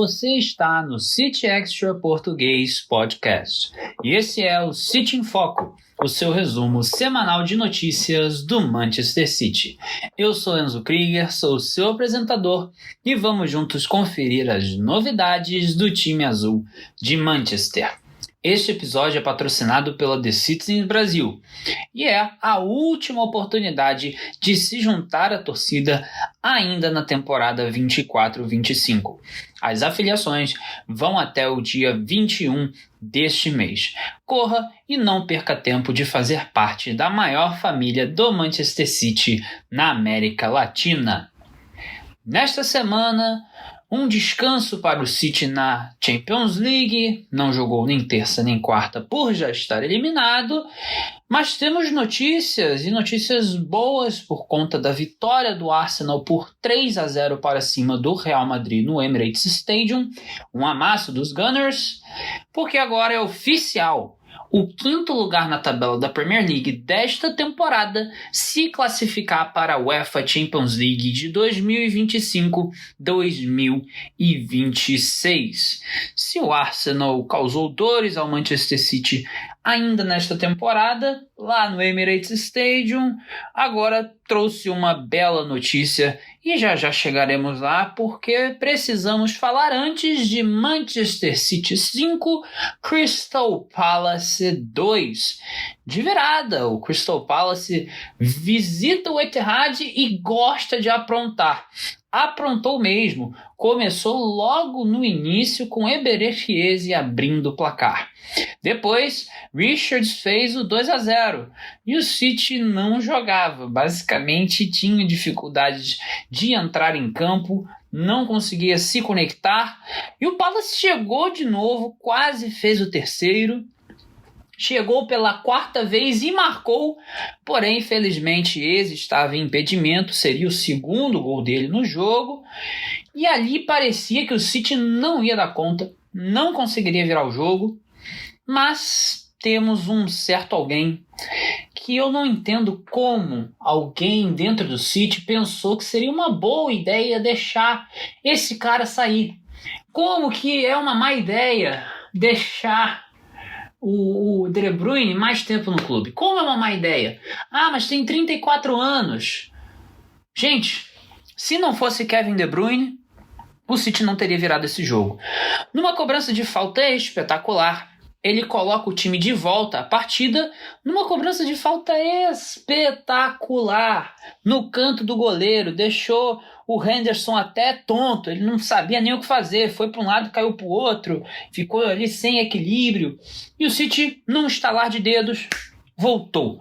Você está no City Extra Português Podcast. E esse é o City em Foco, o seu resumo semanal de notícias do Manchester City. Eu sou Enzo Krieger, sou o seu apresentador e vamos juntos conferir as novidades do time azul de Manchester. Este episódio é patrocinado pela The Citizens Brasil e é a última oportunidade de se juntar à torcida ainda na temporada 24-25. As afiliações vão até o dia 21 deste mês. Corra e não perca tempo de fazer parte da maior família do Manchester City na América Latina. Nesta semana, um descanso para o City na Champions League, não jogou nem terça nem quarta por já estar eliminado, mas temos notícias boas por conta da vitória do Arsenal por 3-0 para cima do Real Madrid no Emirates Stadium, um amasso dos Gunners, porque agora é oficial. O quinto lugar na tabela da Premier League desta temporada se classificar para a UEFA Champions League de 2025-2026. Se o Arsenal causou dores ao Manchester City ainda nesta temporada, lá no Emirates Stadium, agora trouxe uma bela notícia e já chegaremos lá porque precisamos falar antes de Manchester City 5, Crystal Palace 2. De virada, o Crystal Palace visita o Etihad e gosta de aprontar. Aprontou mesmo, começou logo no início com Eberechi Eze abrindo o placar. Depois, Richards fez o 2-0 e o City não jogava, basicamente tinha dificuldades de entrar em campo, não conseguia se conectar e o Palace chegou de novo, quase fez o terceiro. Chegou pela quarta vez e marcou, porém, infelizmente, Eze estava em impedimento, seria o segundo gol dele no jogo, e ali parecia que o City não ia dar conta, não conseguiria virar o jogo, mas temos um certo alguém que eu não entendo como alguém dentro do City pensou que seria uma boa ideia deixar esse cara sair. Como que é uma má ideia deixar o De Bruyne mais tempo no clube? Como é uma má ideia? Mas tem 34 anos. Gente, se não fosse Kevin De Bruyne, o City não teria virado esse jogo. Numa cobrança de falta espetacular, ele coloca o time de volta à partida numa cobrança de falta espetacular no canto do goleiro, deixou o Henderson até tonto, ele não sabia nem o que fazer, foi para um lado, caiu para o outro, ficou ali sem equilíbrio, e o City, num estalar de dedos, voltou.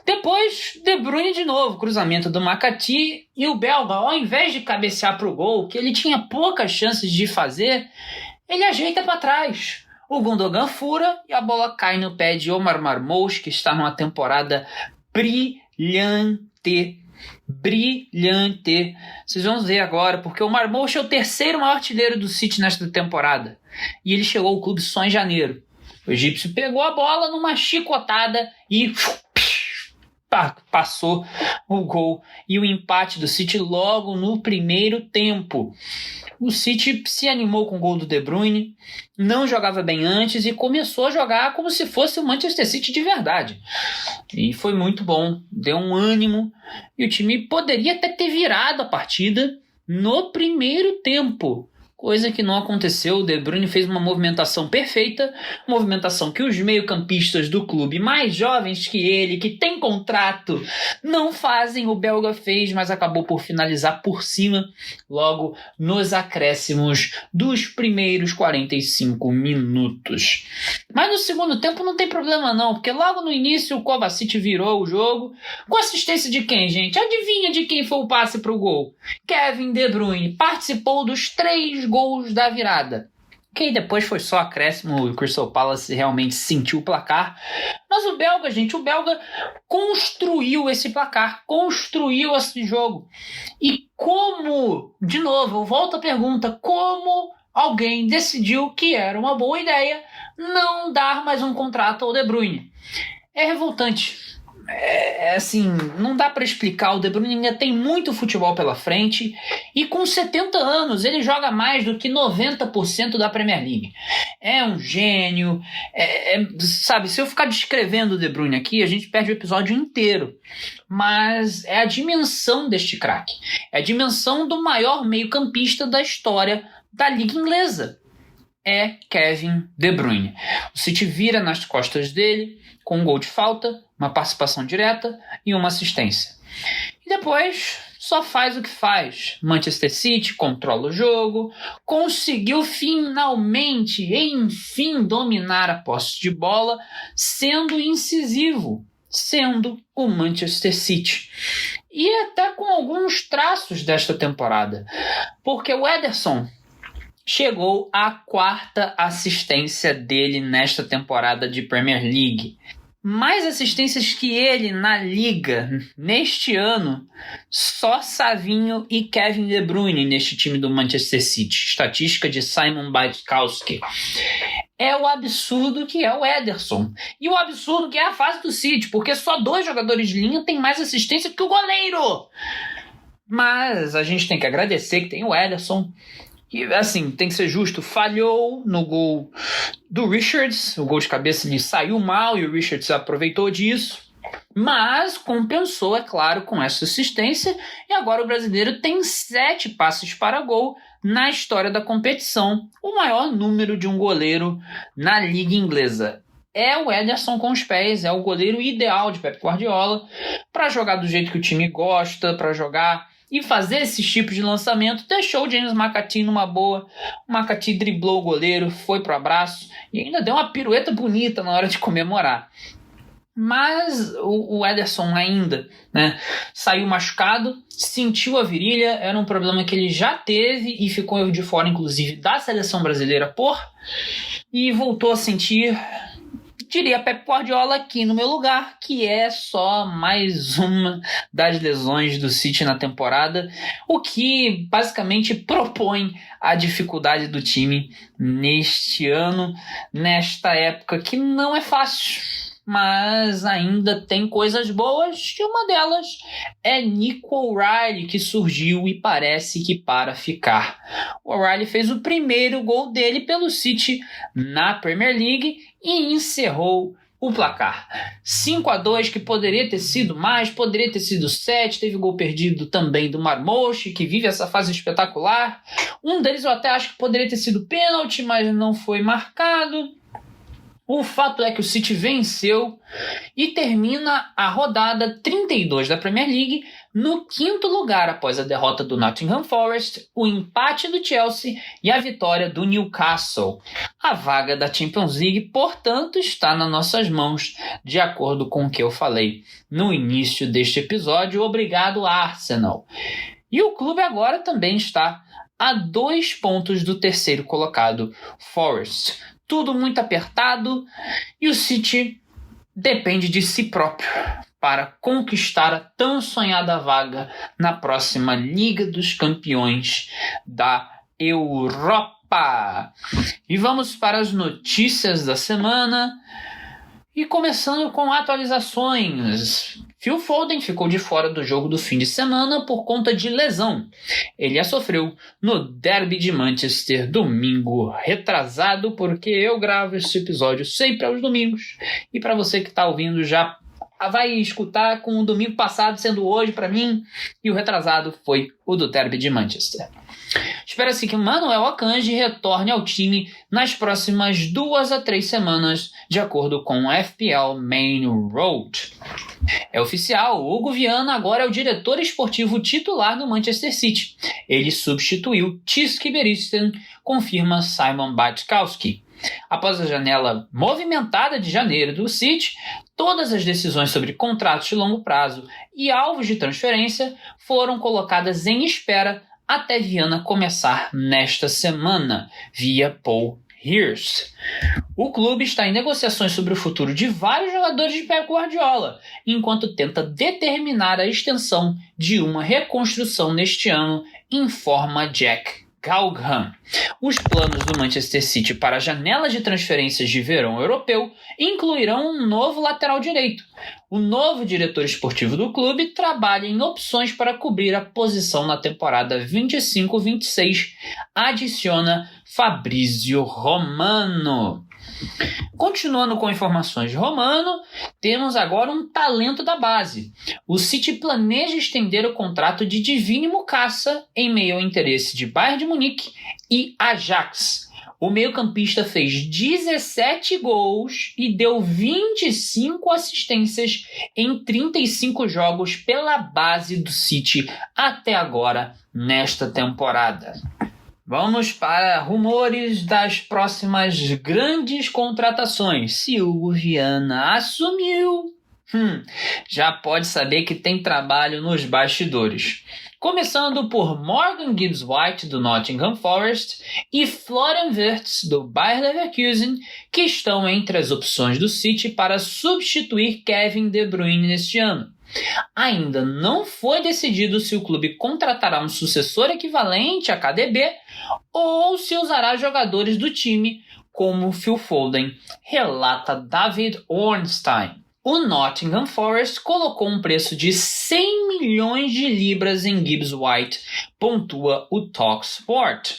Depois, De Bruyne de novo, cruzamento do Makati, e o belga, ao invés de cabecear para o gol, que ele tinha poucas chances de fazer, ele ajeita para trás. O Gundogan fura e a bola cai no pé de Omar Marmoush, que está numa temporada brilhante. Vocês vão ver agora, porque o Marmoush é o terceiro maior artilheiro do City nesta temporada. E ele chegou ao clube só em janeiro. O egípcio pegou a bola numa chicotada e passou o gol. E o empate do City logo no primeiro tempo. O City se animou com o gol do De Bruyne, não jogava bem antes e começou a jogar como se fosse o Manchester City de verdade. E foi muito bom, deu um ânimo e o time poderia até ter virado a partida no primeiro tempo. Coisa que não aconteceu, o De Bruyne fez uma movimentação perfeita, movimentação que os meio-campistas do clube mais jovens que ele, que tem contrato, não fazem. O belga fez, mas acabou por finalizar por cima, logo nos acréscimos dos primeiros 45 minutos. Mas no segundo tempo não tem problema não, porque logo no início o Kovacic virou o jogo, com assistência de quem, gente? Adivinha de quem foi o passe para o gol? Kevin De Bruyne participou dos 3 gols da virada. Que depois foi só acréscimo, o Crystal Palace realmente sentiu o placar. Mas o belga construiu esse placar, construiu esse jogo. E como, de novo, eu volto à pergunta, como alguém decidiu que era uma boa ideia não dar mais um contrato ao De Bruyne? É revoltante. assim, não dá para explicar. O De Bruyne ainda tem muito futebol pela frente e com 70 anos ele joga mais do que 90% da Premier League. É um gênio, sabe, se eu ficar descrevendo o De Bruyne aqui, a gente perde o episódio inteiro. Mas é a dimensão deste craque, é a dimensão do maior meio-campista da história da Liga Inglesa. É Kevin De Bruyne. O City vira nas costas dele com um gol de falta, uma participação direta e uma assistência. E depois só faz o que faz. Manchester City controla o jogo, conseguiu finalmente, enfim, dominar a posse de bola, sendo incisivo, sendo o Manchester City. E até com alguns traços desta temporada, porque o Ederson chegou à 4ª assistência dele nesta temporada de Premier League. Mais assistências que ele na Liga neste ano, só Savinho e Kevin De Bruyne neste time do Manchester City. Estatística de Simon Bajkowski. É o absurdo que é o Ederson. E o absurdo que é a fase do City, porque só 2 jogadores de linha têm mais assistência que o goleiro. Mas a gente tem que agradecer que tem o Ederson. E, assim, tem que ser justo, falhou no gol do Richards, o gol de cabeça lhe saiu mal e o Richards aproveitou disso, mas compensou, é claro, com essa assistência, e agora o brasileiro tem 7 passes para gol na história da competição, o maior número de um goleiro na Liga Inglesa. É o Ederson com os pés, é o goleiro ideal de Pep Guardiola para jogar do jeito que o time gosta, para jogar e fazer esses tipos de lançamento. Deixou o James McAtee numa boa. O McAtee driblou o goleiro, foi pro abraço e ainda deu uma pirueta bonita na hora de comemorar. Mas o Ederson ainda, né, saiu machucado, sentiu a virilha, era um problema que ele já teve e ficou de fora, inclusive, da seleção brasileira e voltou a sentir, diria Pep Guardiola aqui no meu lugar, que é só mais uma das lesões do City na temporada, o que basicamente propõe a dificuldade do time neste ano, nesta época que não é fácil, mas ainda tem coisas boas, e uma delas é Nico O'Reilly, que surgiu e parece que para ficar. O O'Reilly fez o primeiro gol dele pelo City na Premier League e encerrou o placar. 5-2, que poderia ter sido mais, poderia ter sido 7, teve gol perdido também do Marmouche, que vive essa fase espetacular. Um deles eu até acho que poderia ter sido pênalti, mas não foi marcado. O fato é que o City venceu e termina a rodada 32 da Premier League no 5º lugar após a derrota do Nottingham Forest, o empate do Chelsea e a vitória do Newcastle. A vaga da Champions League, portanto, está nas nossas mãos, de acordo com o que eu falei no início deste episódio. Obrigado, Arsenal. E o clube agora também está a 2 pontos do 3º colocado, Forest. Tudo muito apertado e o City depende de si próprio para conquistar a tão sonhada vaga na próxima Liga dos Campeões da Europa. E vamos para as notícias da semana. E começando com atualizações. Phil Foden ficou de fora do jogo do fim de semana por conta de lesão. Ele a sofreu no Derby de Manchester domingo retrasado, porque eu gravo esse episódio sempre aos domingos. E para você que está ouvindo já vai escutar com o domingo passado sendo hoje para mim, e o retrasado foi o do Derby de Manchester. Espera-se que Manuel Akanji retorne ao time nas próximas 2 a 3 semanas, de acordo com o FPL Main Road. É oficial, o Hugo Viana agora é o diretor esportivo titular do Manchester City. Ele substituiu Tjitske Beristain, confirma Simon Bajkowski. Após a janela movimentada de janeiro do City, todas as decisões sobre contratos de longo prazo e alvos de transferência foram colocadas em espera até Viana começar nesta semana, via Paul Hirst. O clube está em negociações sobre o futuro de vários jogadores de Pep Guardiola, enquanto tenta determinar a extensão de uma reconstrução neste ano, informa Jack Gaughan. Os planos do Manchester City para a janela de transferências de verão europeu incluirão um novo lateral direito. O novo diretor esportivo do clube trabalha em opções para cobrir a posição na temporada 25-26, adiciona Fabrizio Romano. Continuando com informações de Romano, temos agora um talento da base. O City planeja estender o contrato de Divini Mukasa em meio ao interesse de Bayern de Munique e Ajax. O meio-campista fez 17 gols e deu 25 assistências em 35 jogos pela base do City até agora nesta temporada. Vamos para rumores das próximas grandes contratações. Se Hugo Viana assumiu, já pode saber que tem trabalho nos bastidores. Começando por Morgan Gibbs-White, do Nottingham Forest, e Florian Wirtz, do Bayer Leverkusen, que estão entre as opções do City para substituir Kevin De Bruyne neste ano. Ainda não foi decidido se o clube contratará um sucessor equivalente a KDB ou se usará jogadores do time como Phil Foden, relata David Ornstein. O Nottingham Forest colocou um preço de 100 milhões de libras em Gibbs-White, pontua o TalkSport.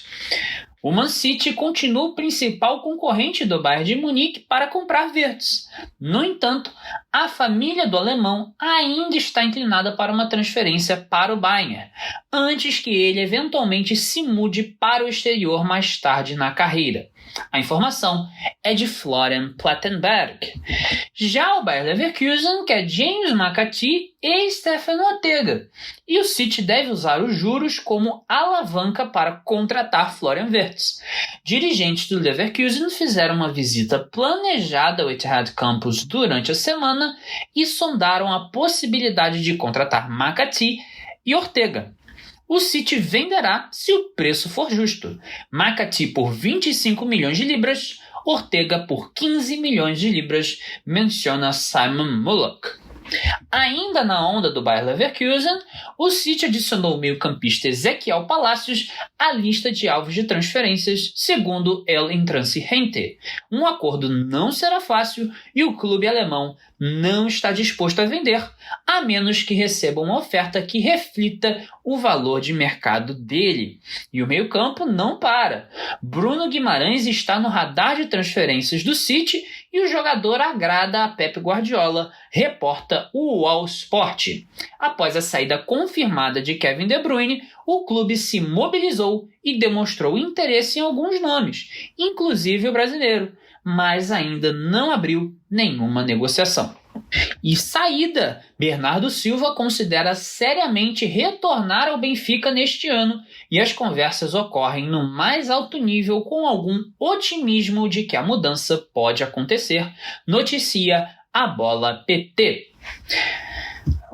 O Man City continua o principal concorrente do Bayern de Munique para comprar Wirtz. No entanto, a família do alemão ainda está inclinada para uma transferência para o Bayern, antes que ele eventualmente se mude para o exterior mais tarde na carreira. A informação é de Florian Plettenberg. Já o Bayer Leverkusen quer James McAtee e Stefan Ortega, e o City deve usar os juros como alavanca para contratar Florian Wirtz. Dirigentes do Leverkusen fizeram uma visita planejada ao Etihad Campus durante a semana e sondaram a possibilidade de contratar McAtee e Ortega. O City venderá se o preço for justo. McAtee por 25 milhões de libras, Ortega por 15 milhões de libras, menciona Simon Mullock. Ainda na onda do Bayer Leverkusen, o City adicionou o meio-campista Ezequiel Palacios à lista de alvos de transferências, segundo El Intrance Rente. Um acordo não será fácil e o clube alemão não está disposto a vender, a menos que receba uma oferta que reflita o valor de mercado dele. E o meio-campo não para. Bruno Guimarães está no radar de transferências do City e o jogador agrada a Pep Guardiola, reporta o All Sport. Após a saída confirmada de Kevin De Bruyne, o clube se mobilizou e demonstrou interesse em alguns nomes, inclusive o brasileiro, mas ainda não abriu nenhuma negociação. E saída, Bernardo Silva considera seriamente retornar ao Benfica neste ano e as conversas ocorrem no mais alto nível com algum otimismo de que a mudança pode acontecer, noticia a Bola PT.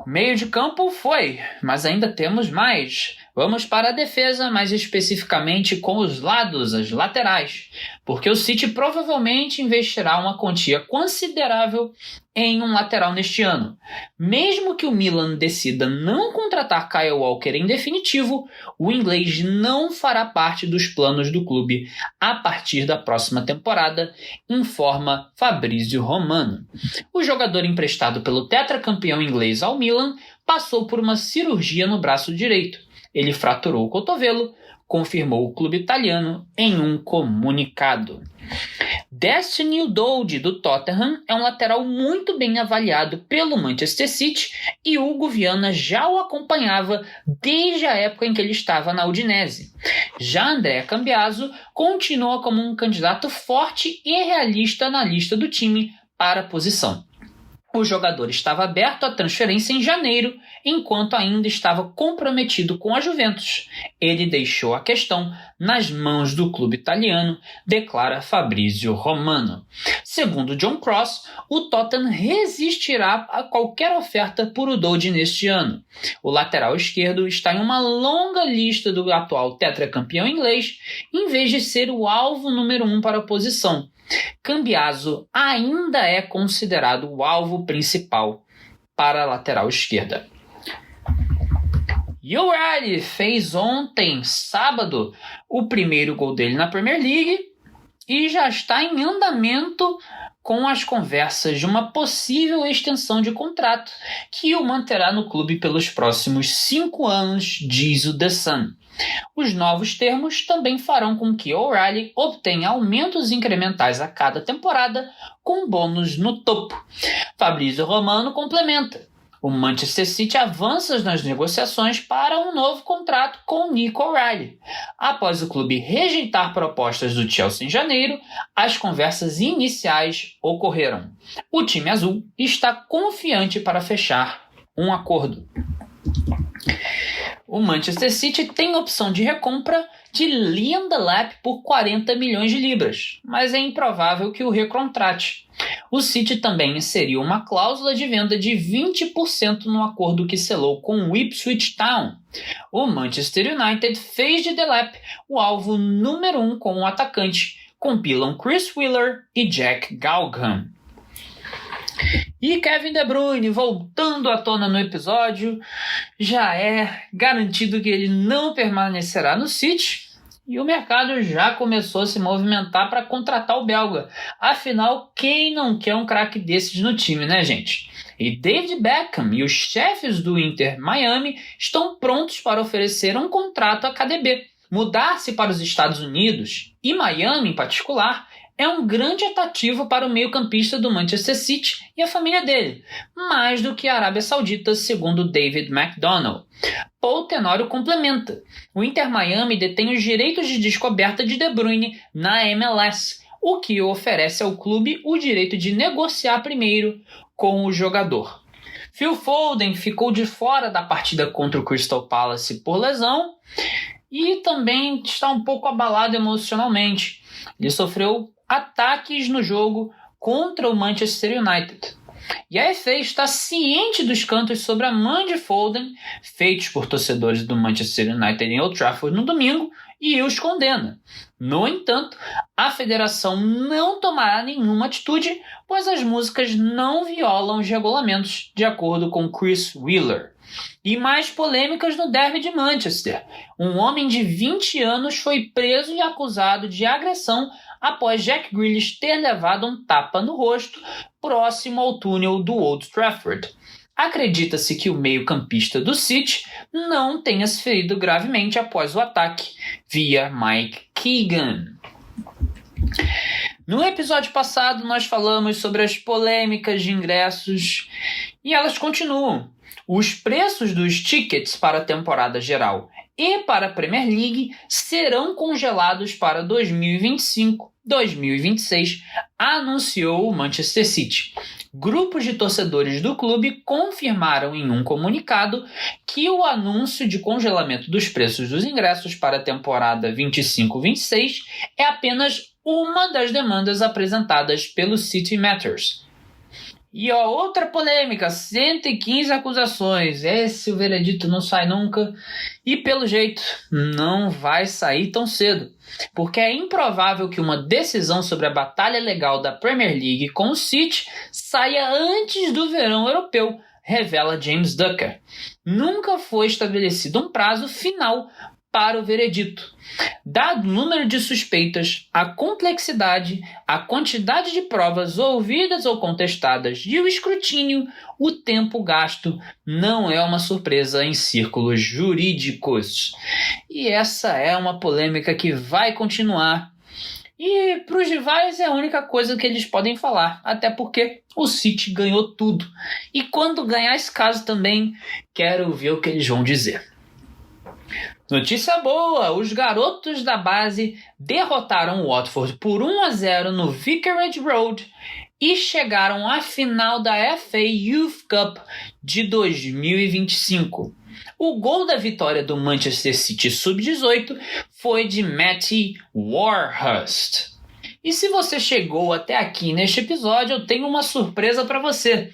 Meio de campo foi, mas ainda temos mais. Vamos para a defesa, mais especificamente com os lados, as laterais, porque o City provavelmente investirá uma quantia considerável em um lateral neste ano. Mesmo que o Milan decida não contratar Kyle Walker em definitivo, o inglês não fará parte dos planos do clube a partir da próxima temporada, informa Fabrizio Romano. O jogador emprestado pelo tetracampeão inglês ao Milan passou por uma cirurgia no braço direito. Ele fraturou o cotovelo, confirmou o clube italiano em um comunicado. Destiny Udogie, do Tottenham, é um lateral muito bem avaliado pelo Manchester City e Hugo Viana já o acompanhava desde a época em que ele estava na Udinese. Já Andrea Cambiaso continua como um candidato forte e realista na lista do time para a posição. O jogador estava aberto à transferência em janeiro, enquanto ainda estava comprometido com a Juventus. Ele deixou a questão nas mãos do clube italiano, declara Fabrizio Romano. Segundo John Cross, o Tottenham resistirá a qualquer oferta por Udogie neste ano. O lateral esquerdo está em uma longa lista do atual tetracampeão inglês, em vez de ser o alvo número 1 para a posição. Cambiaso ainda é considerado o alvo principal para a lateral esquerda. E o O'Reilly fez ontem, sábado, o primeiro gol dele na Premier League e já está em andamento com as conversas de uma possível extensão de contrato que o manterá no clube pelos próximos 5 anos, diz o The Sun. Os novos termos também farão com que O'Reilly obtenha aumentos incrementais a cada temporada, com bônus no topo. Fabrizio Romano complementa. O Manchester City avança nas negociações para um novo contrato com Nico O'Reilly. Após o clube rejeitar propostas do Chelsea em janeiro, as conversas iniciais ocorreram. O time azul está confiante para fechar um acordo. O Manchester City tem opção de recompra de Liam Delap por 40 milhões de libras, mas é improvável que o recontrate. O City também inseriu uma cláusula de venda de 20% no acordo que selou com o Ipswich Town. O Manchester United fez de Delap o alvo número 1 com o atacante, compilam Chris Wheeler e Jack Galgan. E Kevin De Bruyne, voltando à tona no episódio, já é garantido que ele não permanecerá no City e o mercado já começou a se movimentar para contratar o belga. Afinal, quem não quer um craque desses no time, né, gente? E David Beckham e os chefes do Inter Miami estão prontos para oferecer um contrato a KDB. Mudar-se para os Estados Unidos, e Miami em particular, é um grande atrativo para o meio-campista do Manchester City e a família dele, mais do que a Arábia Saudita, segundo David McDonald. Paul Tenório complementa. O Inter Miami detém os direitos de descoberta de De Bruyne na MLS, o que oferece ao clube o direito de negociar primeiro com o jogador. Phil Foden ficou de fora da partida contra o Crystal Palace por lesão e também está um pouco abalado emocionalmente. Ele sofreu ataques no jogo contra o Manchester United. E a FA está ciente dos cantos sobre a mãe de Foden, feitos por torcedores do Manchester United em Old Trafford no domingo, e os condena. No entanto, a federação não tomará nenhuma atitude, pois as músicas não violam os regulamentos, de acordo com Chris Wheeler. E mais polêmicas no derby de Manchester. Um homem de 20 anos foi preso e acusado de agressão após Jack Grealish ter levado um tapa no rosto próximo ao túnel do Old Trafford. Acredita-se que o meio-campista do City não tenha se ferido gravemente após o ataque, via Mike Keegan. No episódio passado, nós falamos sobre as polêmicas de ingressos e elas continuam. Os preços dos tickets para a temporada geral e para a Premier League serão congelados para 2025-2026, anunciou o Manchester City. Grupos de torcedores do clube confirmaram em um comunicado que o anúncio de congelamento dos preços dos ingressos para a temporada 25-26 é apenas uma das demandas apresentadas pelo City Matters. E outra polêmica, 115 acusações. O veredito não sai nunca e, pelo jeito, não vai sair tão cedo, porque é improvável que uma decisão sobre a batalha legal da Premier League com o City saia antes do verão europeu, revela James Ducker. Nunca foi estabelecido um prazo final para o veredito. Dado o número de suspeitas, a complexidade, a quantidade de provas ouvidas ou contestadas e o escrutínio, o tempo gasto não é uma surpresa em círculos jurídicos. E essa é uma polêmica que vai continuar. E para os rivais é a única coisa que eles podem falar, até porque o City ganhou tudo. E quando ganhar esse caso também, quero ver o que eles vão dizer. Notícia boa! Os garotos da base derrotaram o Watford por 1-0 no Vicarage Road e chegaram à final da FA Youth Cup de 2025. O gol da vitória do Manchester City Sub-18 foi de Matty Warhurst. E se você chegou até aqui neste episódio, eu tenho uma surpresa para você.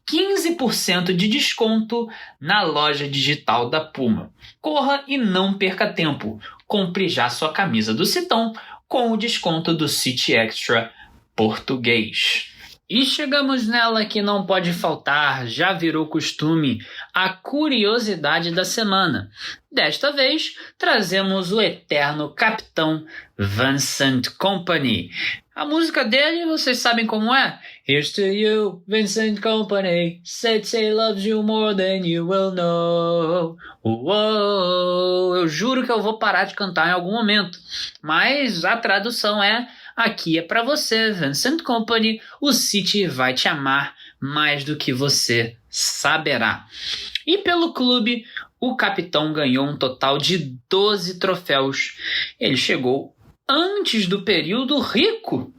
15% de desconto na loja digital da Puma. Corra e não perca tempo. Compre já sua camisa do Citão com o desconto do City Extra português. E chegamos nela que não pode faltar, já virou costume, a curiosidade da semana. Desta vez, trazemos o eterno capitão Vincent Kompany. A música dele, vocês sabem como é? Here's to you, Vincent Kompany, said he loves you more than you will know. Uou, eu juro que eu vou parar de cantar em algum momento, mas a tradução é: aqui é pra você, Vincent Kompany, o City vai te amar mais do que você saberá. E pelo clube, o capitão ganhou um total de 12 troféus. Ele chegou antes do período rico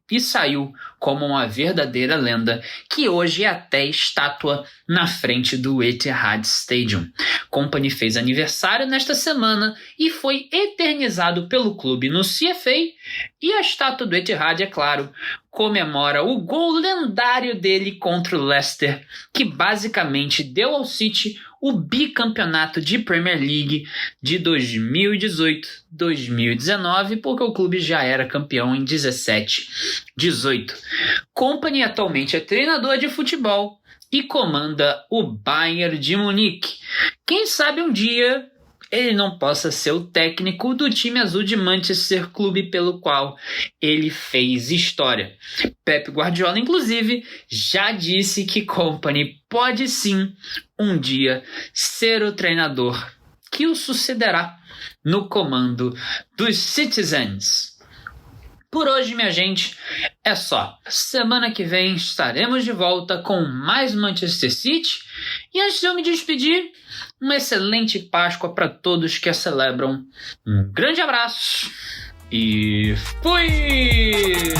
e saiu como uma verdadeira lenda, que hoje é até estátua na frente do Etihad Stadium. Kompany fez aniversário nesta semana e foi eternizado pelo clube no CFA, e a estátua do Etihad, é claro, comemora o gol lendário dele contra o Leicester, que basicamente deu ao City o bicampeonato de Premier League de 2018-2019, porque o clube já era campeão em 17-18. Kompany atualmente é treinador de futebol e comanda o Bayern de Munique. Quem sabe um dia ele não possa ser o técnico do time azul de Manchester, clube pelo qual ele fez história. Pep Guardiola, inclusive, já disse que Kompany pode sim um dia ser o treinador que o sucederá no comando dos Citizens. Por hoje, minha gente, é só. Semana que vem estaremos de volta com mais Manchester City. E antes de eu me despedir, uma excelente Páscoa para todos que a celebram. Um grande abraço e fui!